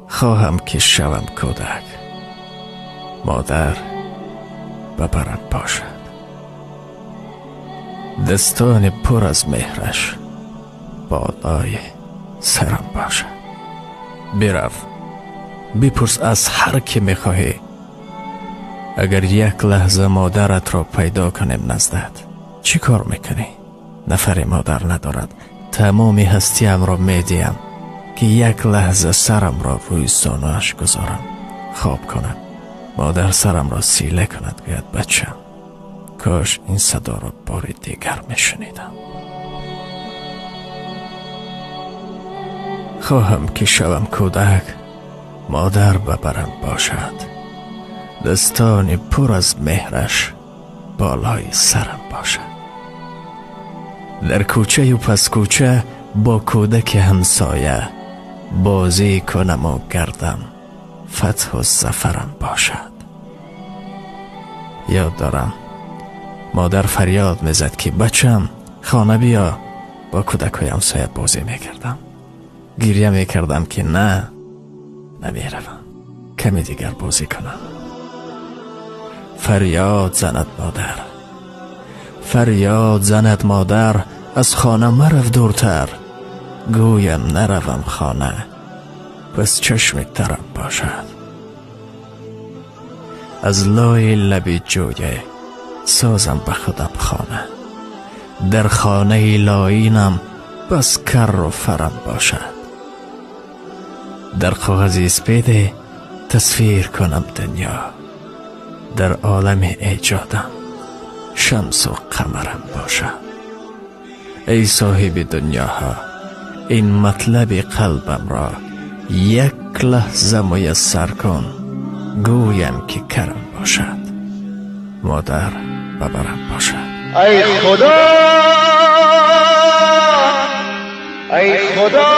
خواهم که شوم کودک، مادر ببرم باشد. دستان پر از مهرش بالای سرم باشد. برو بپرس از هر که میخواهی، اگر یک لحظه مادرت را پیدا کنیم نزدت چی کار میکنی؟ نفر مادر ندارد. تمام هستیم را میدیم که یک لحظه سرم را روی زانویش گذارم، خواب کنم. مادر سرم را سیله کند، گوید بچم. کاش این صدا را بار دیگر میشنیدم. خواهم که شوم کودک، مادر ببرم باشد. دستان پر از مهرش بالای سرم باشد. در کوچه و پس کوچه با کودک همسایه بازی کنم و گردم فتح و ظفرم باشد. یاد دارم مادر فریاد میزد که بچم خانه بیا. با کودک های همسایه بازی میکردم. گریه میکردم که نه، نمیروم، کمی دیگر بازی کنم. فریاد زند مادر، فریاد زند مادر، از خانه مرو دورتر. گویم نروم خانه، پس چشم ترم باشد. از لای لبی جویه سازم به خودم خانه. در خانه لاینم بس کر و فرم باشد. در کاغذ سپیده تصویر کنم دنیا. در عالم ایجادم شمس و قمرم باشد. ای صاحب دنیاها، این مطلب قلبم را یک لحظه میسر کن. گویم که کرم باشد، مادر ببرم باشد. ای خدا، ای خدا،